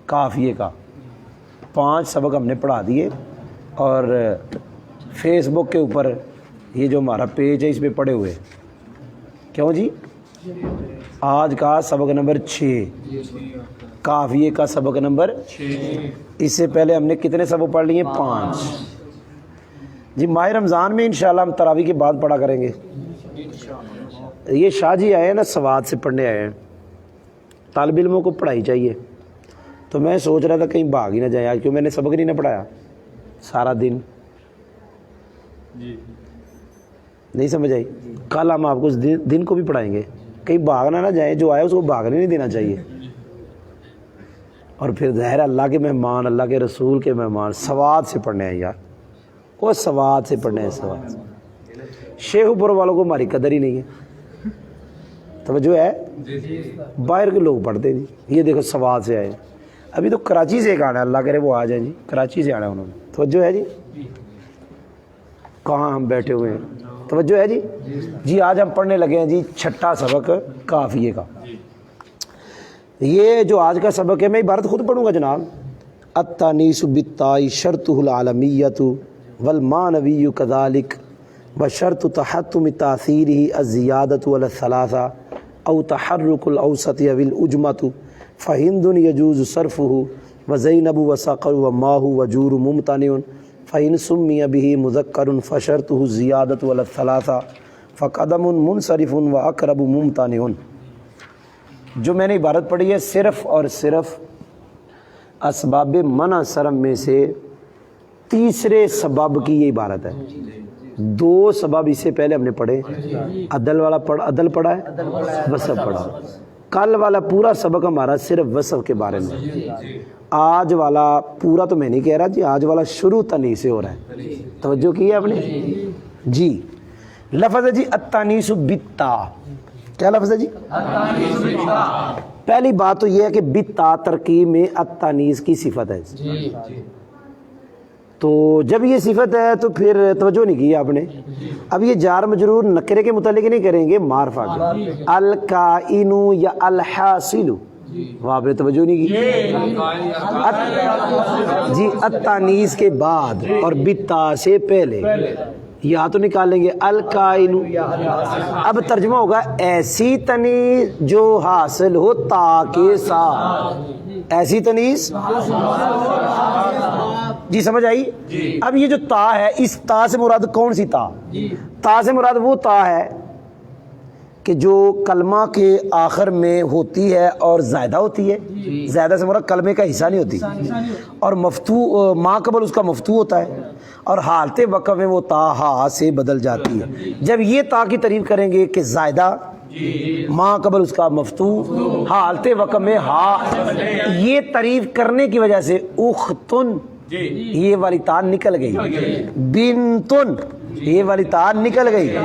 قافیے کا 5 سبق ہم نے پڑھا دیے، اور فیس بک کے اوپر یہ جو ہمارا پیج ہے اس پہ پڑے ہوئے۔ کیوں جی؟ آج کا سبق نمبر 6، قافیے کا سبق نمبر 6۔ اس سے پہلے ہم نے کتنے سبق پڑھ لیے؟ 5۔ جی ماہ رمضان میں انشاءاللہ ہم تراویح کے بعد پڑھا کریں گے۔ یہ شاہ جی آئے ہیں نا، سواد سے پڑھنے آئے ہیں، طالب علموں کو پڑھائی چاہیے، تو میں سوچ رہا تھا کہیں بھاگ ہی نہ جائے آج، کیوں میں نے سبق نہیں نہ پڑھایا سارا دن، نہیں سمجھ آئی؟ کل ہم آپ کو دن کو بھی پڑھائیں گے، کہیں بھاگنا نہ جائے، جو آئے اس کو بھاگنے نہیں دینا چاہیے۔ اور پھر ظاہر اللہ کے مہمان، اللہ کے رسول کے مہمان سواد سے پڑھنے ہیں یار، وہ سواد سے پڑھنے ہیں، سواد سے۔ شیخ پور والوں کو ہماری قدر ہی نہیں ہے، توجہ ہے؟ باہر کے لوگ پڑھتے ہیں جی، یہ دیکھو سواد سے آئے، ابھی تو کراچی سے ایک آنا ہے، اللہ کرے وہ آ جائیں جی، کراچی سے آنا ہے انہوں نے، توجہ ہے جی؟ کہاں ہم بیٹھے ہوئے ہیں، توجہ ہے جی؟ جی آج ہم پڑھنے لگے ہیں جی 6واں سبق قافیے کا۔ یہ جو آج کا سبق ہے میں عبارت خود پڑھوں گا جناب۔ التانیث بالتاء شرطہ العالمیۃ والمعنوی کذالک وشرط تحتم تاثیرہ الزیادۃ علی الثلاثہ او تحرک الاوسط او العجمۃ فہند یجوز صرفہ وزینب وصقر وماہ وجور ممتنع فإن سمی به مذکر فشرطہ الزیادۃ علی الثلاثہ فقدم منصرف واقرب ممتنع۔ جو میں نے عبارت پڑھی ہے صرف اور صرف اسباب منع صرف میں سے تیسرے سبب کی یہ عبارت ہے۔ 2 سبب اس سے پہلے ہم نے پڑھے، عدل والا عدل پڑھا ہے، وصف پڑھا۔ کل والا پورا سبق ہمارا صرف وصف کے بارے میں، آج والا پورا تو میں نہیں کہہ رہا جی، آج والا شروع تنیث سے ہو رہا ہے، توجہ کی ہے آپ نے جی؟ لفظ ہے جی التانیث بالتاء، کیا لفظ ہے جی؟ پہلی بات تو یہ ہے کہ بالتاء ترکیب میں التانیث کی صفت ہے، تو جب یہ صفت ہے تو پھر توجہ نہیں کی آپ نے۔ اب یہ جار مجرور نکرے کے متعلق نہیں کریں گے، معرفہ کے، الکائن یا الحاصل، وہاں پہ توجہ نہیں کی جی۔ التانیث کے بعد اور بالتاء سے پہلے یا تو نکالیں گے الکائن، اب ترجمہ ہوگا ایسی تنیث جو حاصل ہو تا کے ساتھ، ایسی تنیث جی، سمجھ آئی؟ اب یہ جو تا ہے، اس تا سے مراد کون سی تا؟ تا سے مراد وہ تا ہے کہ جو کلمہ کے آخر میں ہوتی ہے اور زائدہ ہوتی ہے، زائدہ سے مراد کلمے کا حصہ نہیں ہوتی، اور مفتوح ما قبل اس کا مفتوح ہوتا ہے، اور حالت وقف میں وہ تا ہا سے بدل جاتی ہے۔ جب یہ تا کی تعریف کریں گے کہ زائدہ ما قبل اس کا مفتوح، حالت وقف میں ہا، یہ تعریف کرنے کی وجہ سے اختن یہ والی تا نکل گئی، بنتن یہ والی تا نکل گئی،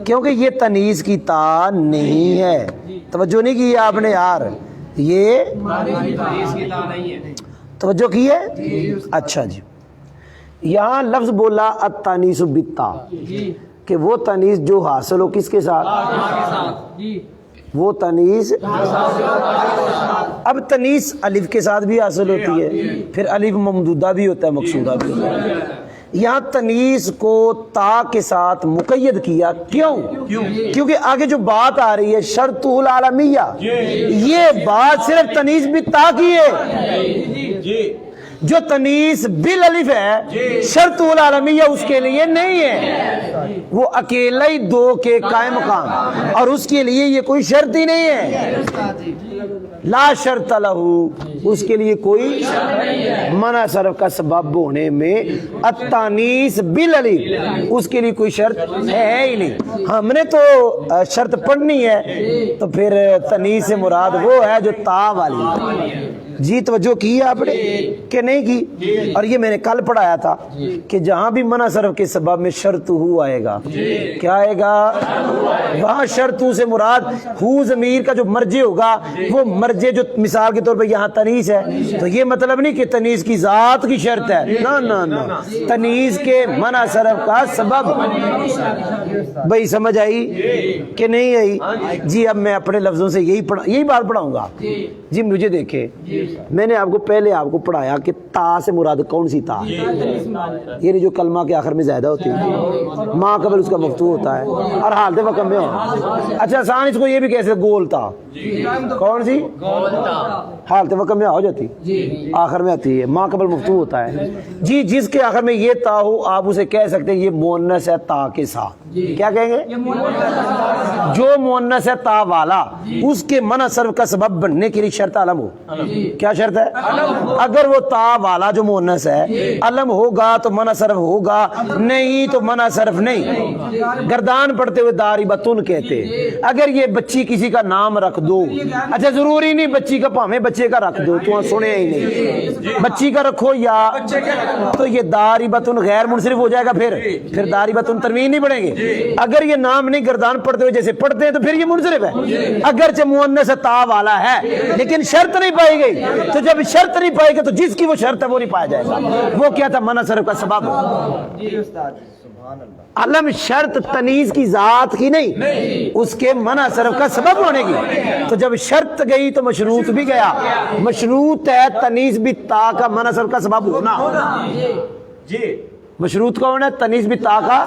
کیونکہ یہ تنیث کی تا نہیں ہے، توجہ نہیں کی آپ نے یار، یہ توجہ کی ہے؟ اچھا جی، یہاں لفظ بولا التانیث بالتاء کہ وہ تنیث جو حاصل ہو کس کے ساتھ؟ وہ تنیث، اب تنیث الف کے ساتھ بھی حاصل ہوتی ہے، پھر الف ممدودہ بھی ہوتا ہے، مقصودہ بھی ہوتا ہے۔ یہاں تنیث کو تا کے ساتھ مقید کیا، کیوں؟ کیونکہ آگے جو بات آ رہی ہے شرط العالمیہ، یہ بات صرف تنیث بالتاء کی ہے، جو تنیث بالالف ہے شرط العالمیہ اس کے لیے نہیں ہے، وہ اکیلا ہی 2 کے قائم مقام، اور اس کے لیے یہ کوئی شرط ہی نہیں ہے، لا شرط لہو، اس کے لیے کوئی منع صرف کا سبب ہونے میں التانیث بالالف اس کے لیے کوئی شرط ہے ہی نہیں۔ ہم نے تو شرط پڑھنی ہے، تو پھر تنیث سے مراد وہ ہے جو تا والی جی، توجہ کی ہے آپ نے کہ نہیں کی؟ اور یہ میں نے کل پڑھایا تھا کہ جہاں بھی منع صرف کے سبب میں شرط ہو آئے گا، کیا آئے گا؟ وہاں شرط ہو سے مراد ہو ضمیر کا جو مرجع ہوگا، وہ مرجع جو مثال کے طور پہ یہاں تنیس ہے، تو یہ مطلب نہیں کہ تنیس کی ذات کی شرط ہے، نہ تنیس کے منع صرف کا سبب۔ بھائی سمجھ آئی کہ نہیں آئی؟ جی اب میں اپنے لفظوں سے یہی بات پڑھاؤں گا۔ جی مجھے دیکھیں، میں نے آپ کو پہلے پڑھایا کہ تا سے مراد کون سی تا؟ یعنی جو کلمہ کے آخر میں زیادہ ہوتی ہے، ماں قبل اس کا مفتوح ہوتا ہے اور حالت وقت میں ہو۔ اچھا آسان اس کو یہ بھی کیسے گول تا، کون سی؟ حالت وقت میں ہو جاتی، آخر میں آتی ہے، ماں قبل مفتوح ہوتا ہے۔ جی جس کے آخر میں یہ تا ہو آپ اسے کہہ سکتے ہیں یہ مؤنث ہے تا کے ساتھ۔ کیا کہیں گے؟ جو مؤنث ہے تا والا، اس کے منع صرف کا سبب بننے کے لیے شرط علم ہو۔ کیا شرط ہے؟ اگر وہ تا والا جو مؤنث ہے علم ہوگا تو منع صرف ہوگا، نہیں تو منع صرف نہیں۔ گردان پڑھتے ہوئے داربتن کہتے، اگر یہ بچی کسی کا نام رکھ دو، اچھا ضروری نہیں بچی کا، پاویں بچے کا رکھ دو، تو سنے ہی نہیں، بچی کا رکھو یا تو یہ داربتن غیر منصرف ہو جائے گا، پھر داربتن تنوین نہیں پڑھیں گے۔ اگر یہ نام نہیں گردان پڑھتے ہوئے جیسے پڑھتے ہیں تو پھر یہ منصرف ہے، اگرچہ مؤنث تا والا ہے لیکن شرط نہیں پائی گئی، تو جب شرط نہیں پائی گئی تو جس کی وہ شرط ہے وہ نہیں پایا جائے گا۔ وہ کیا تھا؟ منع صرف کا سبب۔ علم شرط تنیز کی ذات کی نہیں، اس کے منع صرف کا سبب ہونے کی، تو جب شرط گئی تو مشروط بھی گیا۔ مشروط ہے تنیز بھی تا کا منع صرف کا سبب ہونا۔ مشروط کون ہے؟ تنیز بھی تا کا۔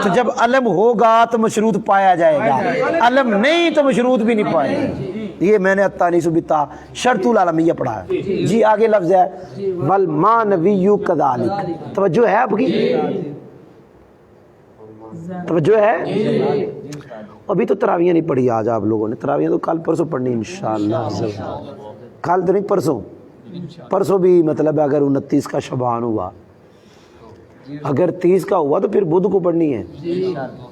تو جب علم ہوگا تو مشروط پایا جائے گا، علم نہیں تو مشروط بھی نہیں پائے گا۔ یہ میں نے التانیث بالتا شرط العالمیہ پڑھا ہے۔ جی آگے لفظ ہے والمانوی کذالک، توجہ ہے آپ کی؟ توجہ ہے؟ ابھی تو تراویح نہیں پڑھی آج آپ لوگوں نے، تراویح تو کل پرسوں پڑھنی انشاءاللہ۔ کل تو نہیں، پرسوں بھی مطلب اگر 29 کا شبان ہوا، اگر 30 کا ہوا تو پھر بدھ کو پڑھنی ہے۔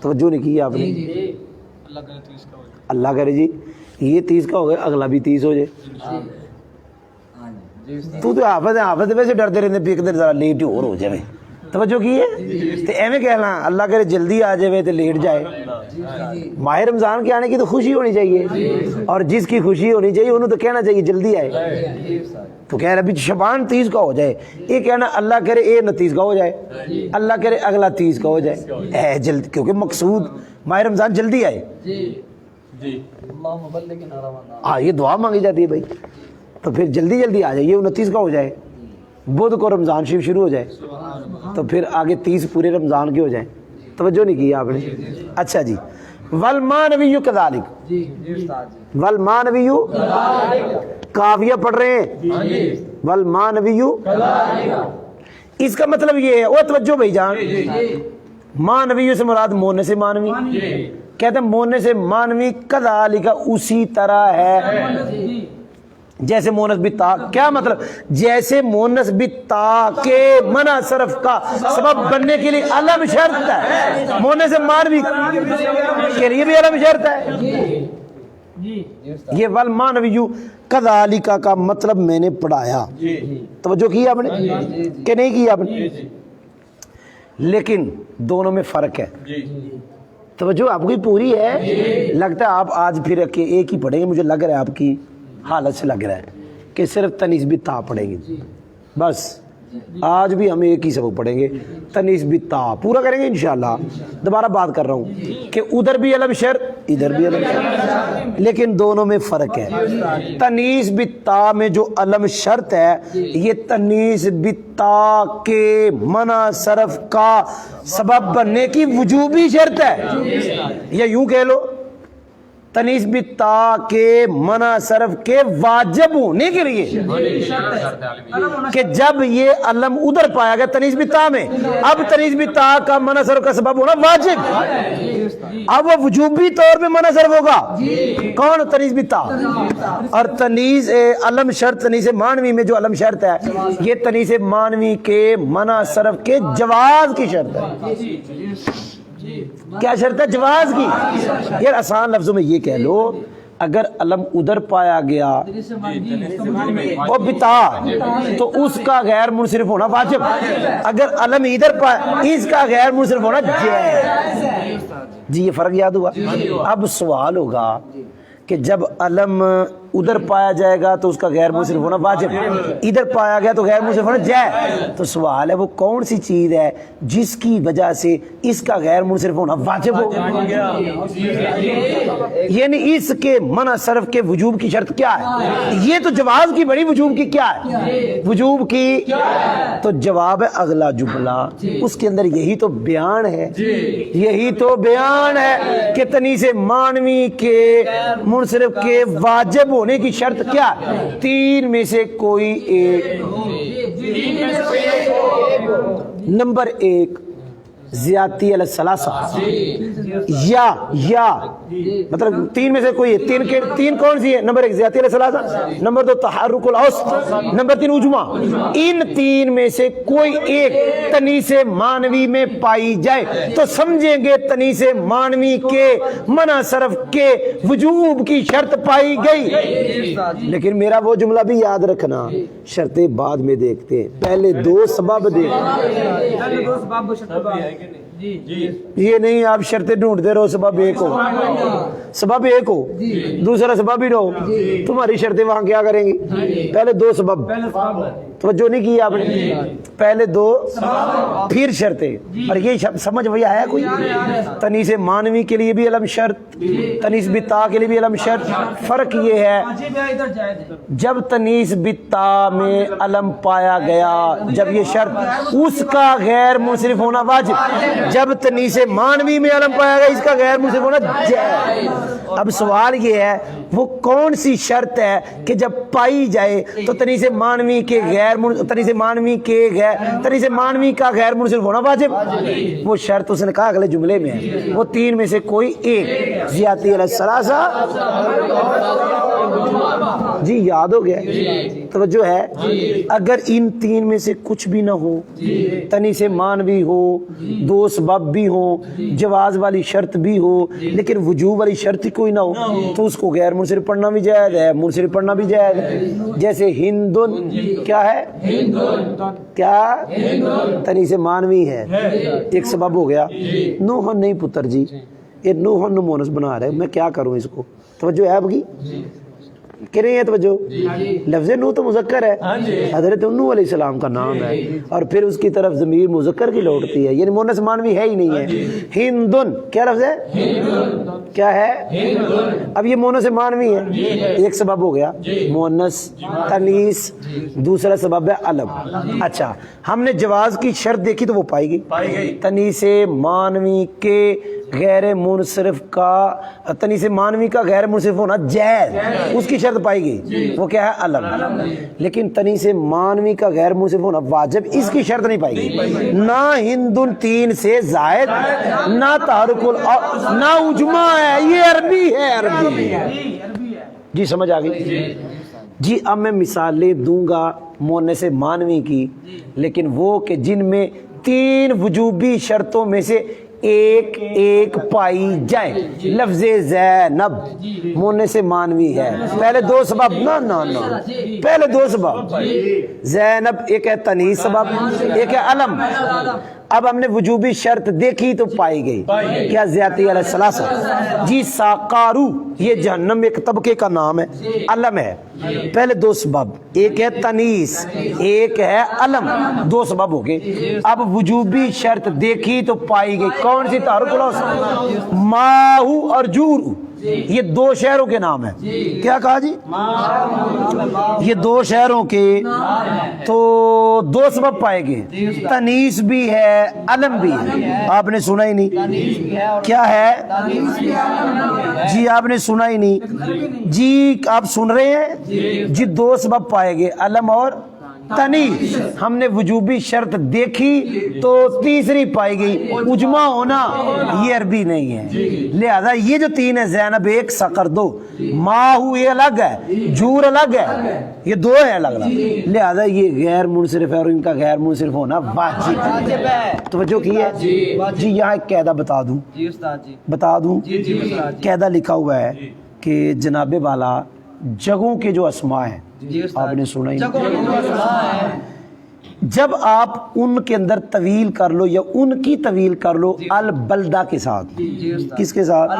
توجہ نہیں کی آپ نے؟ اللہ کرے جی یہ 30 کا ہو گیا، اگلا بھی 30 ہو جائے۔ تو حافظ ویسے ڈرتے رہتے بھی ایک دن ذرا لیٹ ہی اور ہو جائے۔ توجہ کی ہے تو ایویں کہنا اللہ کرے جلدی آ جائے تو لیٹ جائے۔ ماہ رمضان کے آنے کی تو خوشی ہونی چاہیے، اور جس کی خوشی ہونی چاہیے انہوں تو کہنا چاہیے جلدی آئے۔ تو کہہ رہا ابھی شبان 30 کا ہو جائے، یہ کہنا اللہ کرے اے 29 کا ہو جائے، اللہ کرے اگلا 30 کا ہو جائے، اے جلدی، کیونکہ مقصود ماہ رمضان جلدی آئے۔ ہاں یہ دعا مانگی جاتی ہے بھائی، تو پھر جلدی جلدی آ جائے، یہ 29 کا ہو جائے، بدھ کو رمضان شریف شروع ہو جائے تو پھر آگے 30 پورے رمضان کے ہو جائیں۔ توجہ نہیں کی آپ نے؟ اچھا جی والمانوی کذالک، والمانوی کافیہ پڑھ رہے ہیں، والمانوی اس کا مطلب یہ ہے، وہ توجہ بھائی جان، مانوی سے مراد مونس مانوی، کہتے ہیں مونس مانوی کذالک اسی طرح ہے جیسے مونس بالتا۔ کیا مطلب؟ جیسے مونس بالتا کے منع صرف کا سبب بننے کے لیے علم شرط ہے، مونس مانوی کے لیے بھی علم شرط ہے۔ یہ والمانوی کذالک کا مطلب میں نے پڑھایا، توجہ کی آپ نے کہ نہیں کی آپ نے؟ لیکن دونوں میں فرق ہے، توجہ آپ کی پوری ہے؟ لگتا ہے آپ آج پھر ایک ہی پڑھیں گے، مجھے لگ رہا ہے آپ کی حالت سے لگ رہا ہے کہ صرف تنیث بالتا پڑھیں گے، بس آج بھی ہم ایک ہی سبق پڑھیں گے، تنیث بالتا پورا کریں گے انشاءاللہ۔ دوبارہ بات کر رہا ہوں کہ ادھر بھی علم شرط ادھر بھی علم شرط، لیکن دونوں میں فرق ہے۔ تنیث بالتا میں جو علم شرط ہے یہ تنیث بالتا کے منع صرف کا سبب بننے کی وجوبی شرط ہے، یا یوں کہہ لو تنیث بالتا کے منع صرف کے واجب ہونے کے لیے، کہ جب یہ علم ادھر پایا گیا تنیث بالتا میں، اب تنیث بالتا کا منع صرف کا سبب ہونا واجب، اب وہ وجوبی طور پہ منع صرف ہوگا۔ کون؟ تنیث بالتا۔ اور تنیث علم شرط تنیث مانوی میں جو علم شرط ہے یہ تنیث مانوی کے منع صرف کے جواز کی شرط ہے۔ کیا شرط ہے؟ جواز کی۔ یار آسان لفظوں میں یہ کہہ لو، اگر علم ادھر پایا گیا وہ بتا تو اس کا غیر منصرف ہونا واجب. اگر علم ادھر پایا اس کا غیر منصرف ہونا جائز. جی یہ فرق یاد ہوا. اب سوال ہوگا کہ جب علم ادھر پایا جائے گا تو اس کا غیر منصرف ہونا واجب, ادھر پایا گیا تو غیر منصرف ہونا جائز. تو سوال ہے وہ کون سی چیز ہے جس کی وجہ سے اس کا غیر منصرف ہونا واجب ہو؟ یعنی اس کے منع صرف کے وجوب کی شرط کیا ہے؟ یہ تو جواز کی بڑی وجوب کی کیا ہے؟ وجوب کی. تو جواب ہے اگلا جملہ, اس کے اندر یہی تو بیان ہے, یہی تو بیان ہے کہ تنیس مانوی کے منصرف کے واجب ہونے کی شرط کیا ہے؟ تین میں سے کوئی ایک. نمبر ایک زیادتی علی الثلاثہ, یا مطلب تین میں سے کوئی ہے. تین کون سی ہے؟ نمبر ایک زیادتی علی الثلاثہ, نمبر دو تحرک الاوسط, نمبر تین اجماع. ان تین میں سے کوئی ایک تنیس مانوی میں پائی جائے تو سمجھیں گے تنیس مانوی کے منع صرف کے وجوب کی شرط پائی گئی. لیکن میرا وہ جملہ بھی یاد رکھنا, شرطیں بعد میں دیکھتے ہیں, پہلے دو سبب دیکھتے. یہ نہیں آپ شرطیں ڈھونڈتے رہو سبب ایک ہو, سبب ایک ہو, دوسرا سبب ہی نہ ہو, تمہاری شرطیں وہاں کیا کریں گی؟ پہلے دو سبب. توجہ نہیں کی آپ نے, پہلے دو پھر شرطیں. اور یہ سمجھ وہی آیا کوئی؟ تنیس مانوی کے لیے بھی علم شرط, تنیس بتا کے لیے بھی علم شرط. فرق یہ ہے جب تنیس بتا میں علم پایا گیا, جب یہ شرط اس کا غیر منصرف ہونا واجب, جب تنیس مانوی میں علم پایا گیا اس کا غیر منصرف ہونا جائز. اب سوال یہ ہے وہ کون سی شرط ہے کہ جب پائی جائے تو تنیس مانوی کے تنیس مانوی کا غیر منصرف ہونا واجب. وہ شرط اس نے کہا اگلے جملے میں ہے, وہ تین میں سے کوئی ایک. زیادتی علی الثلاثہ, جی یاد ہو گیا, توجہ ہے. اگر ان تین میں سے کچھ بھی نہ ہو, تنیس مانوی ہو, دو سبب بھی ہو, جواز والی شرط بھی ہو, لیکن وجوب والی شرط ہی کوئی نہ ہو, تو اس کو غیر منصرف پڑھنا بھی جائز ہے, منصرف پڑھنا بھی جائز ہے. جیسے ہندن کیا ہے؟ کیا تنیس مانوی ہے, ایک سبب ہو گیا. نوحن نہیں پتر جی, یہ نوحن مونس بنا رہے, میں کیا کروں اس کو؟ توجہ ہے آپ کی کہ نہیں ہے؟ توجہ. لفظ نوح تو مذکر ہے, حضرت نوح علیہ السلام کا نام ہے, اور پھر اس کی طرف ضمیر مذکر کی لوٹتی ہے, یعنی مونس مانوی ہے ہی نہیں ہے. ہندن کیا لفظ ہے؟ کیا ہے؟ اب یہ مونس مانوی ہے, ایک سبب ہو گیا مونس تنیس, دوسرا سبب ہے علم. اچھا ہم نے جواز کی شرط دیکھی تو وہ پائی گئی. تنیس مانوی کے غیر منصرف کا, تنیس مانوی کا غیر منصرف ہونا جائز, اس کی شرط پائی گئی, وہ کیا ہے؟ علم. لیکن تنیس مانوی کا غیر منصرف ہونا واجب, اس کی شرط نہیں پائی گئی. نہ ہندن تین سے زائد, نہ تحرک نہ اجماع ہے. یہ عربی ہے, عربی. جی سمجھ آ گئی؟ جی اب میں مثالیں دوں گا مونس مانوی کی, لیکن وہ کہ جن میں تین وجوبی شرطوں میں سے ایک ایک پائی جائے. لفظ زینب مونس مانوی ہے, پہلے دو سبب, نا پہلے دو سبب. زینب ایک ہے تنیس سبب, ایک ہے علم. اب ہم نے وجوبی شرط دیکھی تو پائی گئی, کیا؟ زیادتی علی الثلاثہ. جی ساقارو یہ جہنم ایک طبقے کا نام ہے, علم ہے. پہلے دو سبب, ایک ہے تنیس, ایک ہے علم, دو سبب ہو گئے. اب وجوبی شرط دیکھی تو پائی گئی, کون سی؟ تحرک الاوسط. ماہو اور جورو یہ دو شہروں کے نام ہیں. کیا کہا جی؟ یہ دو شہروں کے, تو دو سبب پائے گئے, تنیس بھی ہے علم بھی ہے. آپ نے سنا ہی نہیں, کیا ہے جی؟ آپ نے سنا ہی نہیں جی, آپ سن رہے ہیں جی؟ دو سبب پائے گئے, علم اور تنیس. ہم نے وجوبی شرط دیکھی تو تیسری پائی گئی, اجماع ہونا. یہ عربی نہیں ہے, لہذا یہ جو تین ہے زینب ایک, سقر دو, ماہو یہ الگ ہے, جور الگ ہے, یہ دو ہے الگ الگ, لہذا یہ غیر منصرف ہے اور ان کا غیر منصرف ہونا واجب ہے. توجہ کی ہے جی؟ یہاں ایک قاعدہ بتا دوں, بتا دوں. قاعدہ لکھا ہوا ہے کہ جناب والا جگہوں کے جو اسماء ہیں آپ نے سنا ہی نہیں، جب آپ ان کے اندر طویل کر لو یا ان کی طویل کر لو البلدہ کے ساتھ، کس کے ساتھ؟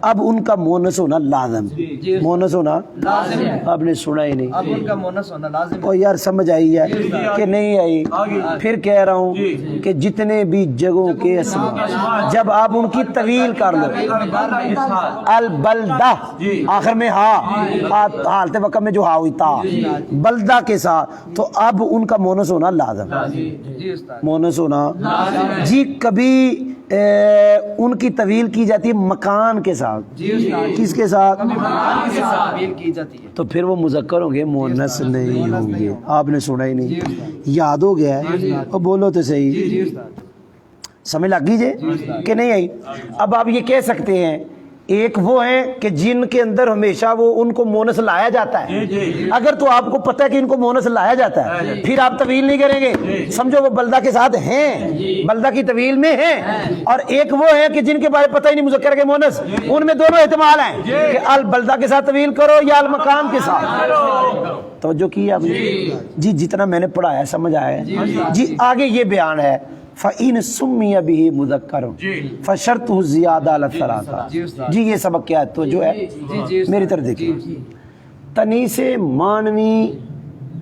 اب ان کا مونس ہونا لازم، مونس ہونا آپ نے سنا ہی نہیں، اب ان کا مونس ہونا لازم اور یار سمجھ آئی ہے کہ نہیں آئی؟ پھر کہہ رہا ہوں کہ جتنے بھی جگہوں کے اسماء جب آپ ان کی طویل کر لو البلدہ آخر میں حالت وقت میں جو ہا ہوئی تا بلدہ کے ساتھ، تو اب ان کا مونس ہونا لازم، مونس ہونا جی کبھی ان کی طویل کی جاتی ہے مکان کے ساتھ، کس کے ساتھ؟ تو پھر وہ مذکر ہوں گے مونس نہیں ہوں گے، آپ نے سنا ہی نہیں، یاد ہو گیا ہے؟ اور بولو تو صحیح، سمجھ لگ گئی جے کہ نہیں آئی؟ اب آپ یہ کہہ سکتے ہیں ایک وہ ہیں کہ جن کے اندر ہمیشہ وہ ان کو مونس لایا جاتا ہے، اگر تو آپ کو پتہ ہے کہ ان کو مونس لایا جاتا ہے پھر آپ طویل نہیں کریں گے، سمجھو وہ بلدہ کے ساتھ ہیں، بلدہ کی طویل میں ہیں، اور ایک وہ ہیں کہ جن کے بارے پتہ ہی نہیں مذکر کے مونس، ان میں دونوں احتمال ہیں کہ البلدہ کے ساتھ طویل کرو یا المقام کے ساتھ، توجہ کی آپ نے جی؟ جتنا میں نے پڑھایا سمجھ آیا ہے جی؟ آگے یہ بیان ہے فَإِنْ سُمِّيَ بِهِ مُذَكَّرٌ فَشَرْطُهُ الزِّيَادَةُ عَلَى الثَّلَاثَةِ جی یہ سبق کیا ہے تو جو ہے میری طرف دیکھیے، تنیس مانوی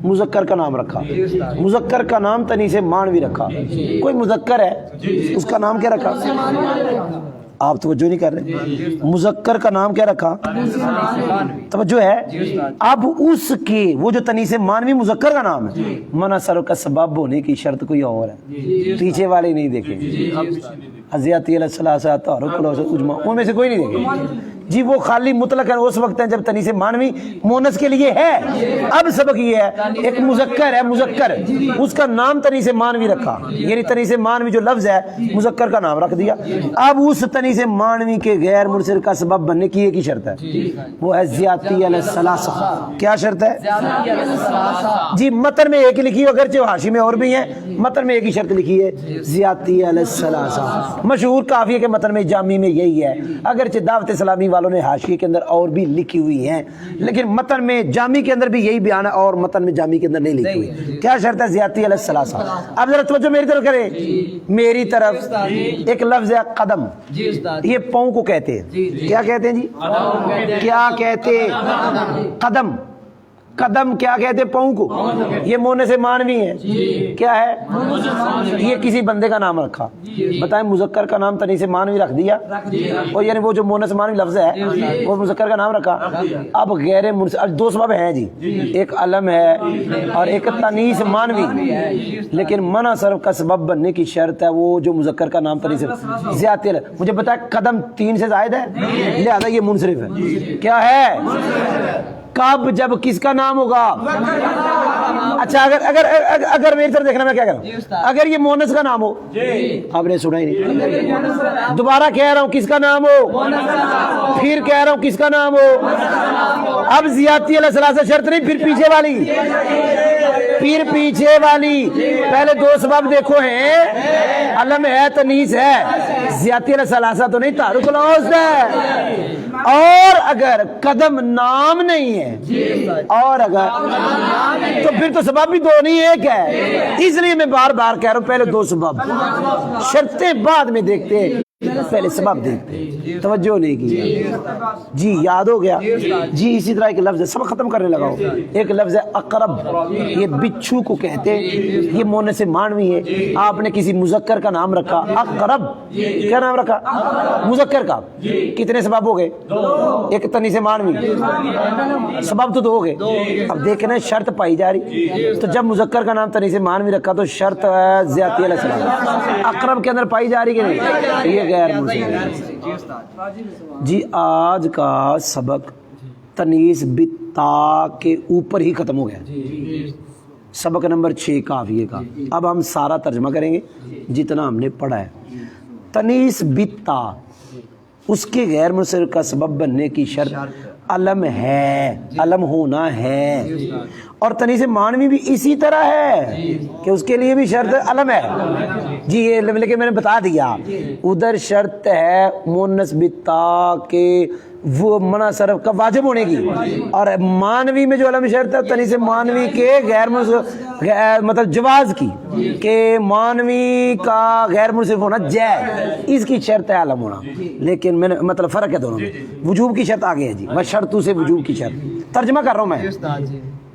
مذکر کا نام رکھا، مذکر کا نام تنیس مانوی رکھا، کوئی مذکر ہے اس کا نام کیا رکھا؟ آپ توجہ نہیں کر رہے، مذکر کا نام کیا رکھا؟ توجہ ہے؟ اب اس کے وہ جو تنیس مانوی مذکر کا نام ہے منع سر کا سبب ہونے کی شرط کوئی اور ہے، پیچھے والے نہیں دیکھیں، حضیاتی علیہ السلام ان میں سے کوئی نہیں دیکھیں جی، وہ خالی مطلق ہے اس وقت ہے جب تنیس مانوی مونس کے لیے ہے۔ اب سبق یہ ہے ایک مذکر ہے، مذکر اس کا نام تنیس مانوی رکھا، یعنی تنیس مانوی جو لفظ ہے مذکر کا نام رکھ دیا، اب اس تنیس مانوی کے غیر منصرف کا سبب بننے کی ایک ہی شرط ہے، وہ ہے زیادتی علی الثلاثہ۔ کیا شرط ہے جی؟ متن میں ایک لکھی اگرچہ حاشی میں اور بھی ہیں، متن میں ایک ہی شرط لکھی ہے زیادتی علی الثلاثہ، مشہور کافی ہے کہ متن میں جامی میں یہی ہے، اگرچہ دعوت اسلامی والوں نے حاشیے کے اندر اور بھی لکھی ہوئی ہیں لیکن متن میں جامی کے اندر بھی یہی بیان ہے اور متن میں جامی کے اندر نہیں لکھی ہوئی۔ کیا شرط ہے؟ زیادتی علی الثلاثہ۔ اب ذرا توجہ میری طرف کرے، میری طرف ایک لفظ ہے قدم، یہ پاؤں کو کہتے ہیں، کیا کہتے ہیں جی؟ کیا کہتے ہیں؟ قدم، قدم کیا کہتے ہیں؟ پاؤں کو، یہ مونس مانوی ہے، کیا ہے؟ یہ کسی بندے کا نام رکھا، بتائیں مذکر کا نام تنیس مانوی رکھ دیا، اور یعنی وہ جو مونس مانوی لفظ ہے وہ مذکر کا نام رکھا۔ اب غیر منصرف دو سبب ہیں جی، ایک علم ہے اور ایک تنیس مانوی، لیکن منع صرف کا سبب بننے کی شرط ہے وہ جو مذکر کا نام تنیس زیادتی ہے۔ مجھے بتائیں قدم 3 سے زائد ہے لہذا یہ منصرف ہے، کیا ہے؟ کب جب کس کا نام ہوگا؟ اچھا اگر میری طرف دیکھنا، میں کیا کہہ رہا ہوں، اگر یہ مونس کا نام ہو، آپ نے سنا ہی نہیں، دوبارہ کہہ رہا ہوں کس کا نام ہو، پھر کہہ رہا ہوں کس کا نام ہو، اب زیادتی علیہ الثلاثہ شرط نہیں، پھر پیچھے والی، پھر پیچھے والی، پہلے دو سبب دیکھو ہیں، علم ہے تنیس ہے، زیادتی علیہ الثلاثہ تو نہیں، تعارف الاوسط ہے، اور اگر قدم نام نہیں ہے اور اگر تو پھر تو سبب بھی دو نہیں ایک ہے، اس لیے میں بار بار کہہ رہا ہوں پہلے دو سبب، شرطیں بعد میں دیکھتے ہیں، پہلے سبب دیکھتے ہیں، توجہ نہیں کی جی؟ یاد ہو گیا جی؟ اسی طرح ایک لفظ ہے، سب ختم کرنے لگا ہوں، ایک لفظ ہے اقرب، یہ بچھو کو کہتے ہیں، یہ مونس مانوی ہے، آپ نے کسی مذکر کا نام رکھا اقرب، کیا نام رکھا؟ مذکر کا، کتنے سبب ہو گئے؟ ایک تنیس مانوی، سبب تو دو ہو گئے، اب دیکھنا شرط پائی جا رہی، تو جب مذکر کا نام تنیس مانوی رکھا تو شرط زیادتی علیہ السلام اقرب کے اندر پائی جا رہی کہ نہیں؟ یہ غیر جی۔ آج کا سبق تنیس بتا کے اوپر ہی ختم ہو گیا، سبق نمبر 6 کافیے کا، اب ہم سارا ترجمہ کریں گے جتنا ہم نے پڑھا ہے۔ تنیس بتا اس کے غیر منصرف کا سبب بننے کی شرط علم ہے، علم ہونا ہے، اور تنیس مانوی بھی اسی طرح ہے کہ اس کے لیے بھی شرط علم ہے جی، یہ لیکن میں نے بتا دیا ادھر شرط ہے مونس بتا کے وہ منع صرف کا واجب ہونے کی، اور مانوی میں جو علم شرط ہے تنیس مانوی کے غیر مطلب جواز کی، کہ مانوی کا غیر منصرف ہونا جائز، اس کی شرط ہے علم ہونا، لیکن میں نے مطلب فرق ہے دونوں میں، وجوب کی شرط آگے ہے جی، میں شرطوں سے وجوب کی شرط ترجمہ کر رہا ہوں میں،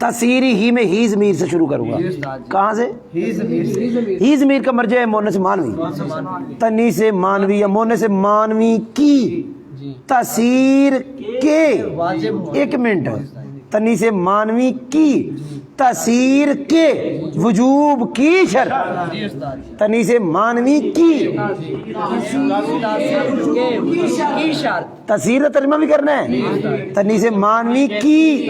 تصیری ہی میں ہی ضمیر سے شروع کروں گا، کہاں سے؟ ہی ضمیر کا مرجع ہے مونس مانوی، تنیس مانوی یا مونس مانوی کی تصیر کے، ایک منٹ، تنیس مانوی کی تصیر کے وجوب کی شرط، تنیس مانوی کی تصیر ترجمہ بھی کرنا ہے، تنیس مانوی کی،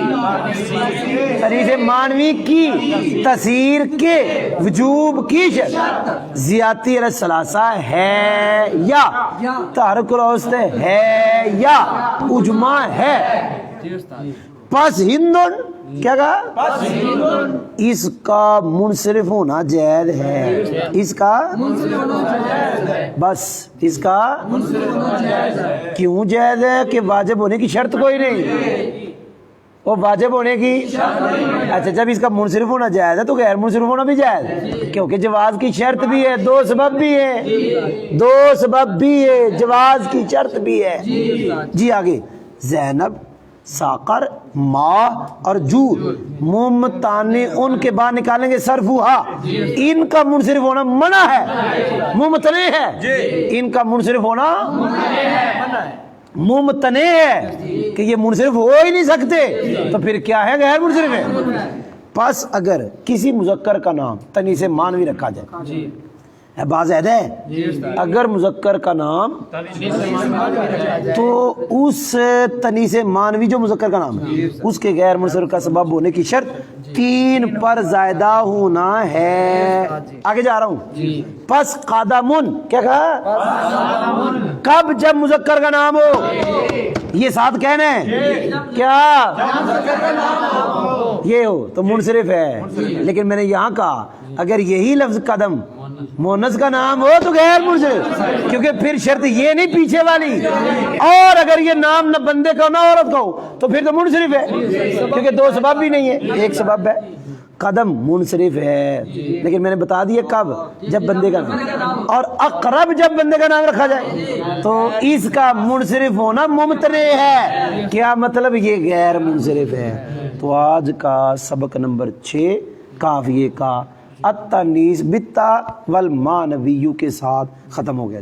تنیس مانوی کی تصیر کے وجوب کی شرط، زیادتی علی الثلاثہ ہے یا تحرک الوسط ہے یا اجماع ہے، پس ہندن کیا کہا؟ اس کا منصرف ہونا جائز ہے، اس کا بس اس کا کیوں جائز ہے؟ کہ واجب ہونے کی شرط کوئی نہیں، وہ واجب ہونے کی، اچھا جب اس کا منصرف ہونا جائز ہے تو غیر منصرف ہونا بھی جائز ہے، کیونکہ جواز کی شرط بھی ہے، دو سبب بھی ہے، دو سبب بھی ہے، جواز کی شرط بھی ہے جی۔ آگے زینب، ساقر، ماں اور جود ممتانے ان کے بعد نکالیں گے صرفوہا، ان کا منصرف ہونا منع ہے، ممتنے ہے، ان کا منصرف ہونا ممتنے ہے کہ یہ منصرف ہو ہی نہیں سکتے، تو پھر کیا ہے؟ غیر منصرف ہے۔ پس اگر کسی مذکر کا نام تنیس مانوی رکھا جائے، باز ہے اگر مذکر کا نام تو اس تنیس مانوی جو مذکر کا نام ہے اس کے غیر منصرف کا سبب ہونے کی شرط تین پر زائدہ ہونا ہے۔ آگے جا رہا ہوں، پس قادمن کیا کہا؟ کب؟ جب مذکر کا نام ہو، یہ ساتھ کہنا ہے کیا؟ یہ ہو تو منصرف ہے، لیکن میں نے یہاں کہا اگر یہی لفظ قدم مونس کا نام ہو تو غیر منصرف، کیونکہ پھر شرط یہ نہیں پیچھے والی، اور اگر یہ نام نہ بندے کا نہ عورت کا ہو تو پھر تو منصرف ہے، کیونکہ دو سبب بھی نہیں ہے، ایک سبب ہے قدم منصرف ہے، لیکن میں نے بتا دیا کب؟ جب بندے کا نام، اور اقرب جب بندے کا نام رکھا جائے تو اس کا منصرف ہونا ممتنع ہے، کیا مطلب؟ یہ غیر منصرف ہے۔ تو آج کا سبق نمبر 6 قافیے کا التانیث بالتاء والمانوی کے ساتھ ختم ہو گیا۔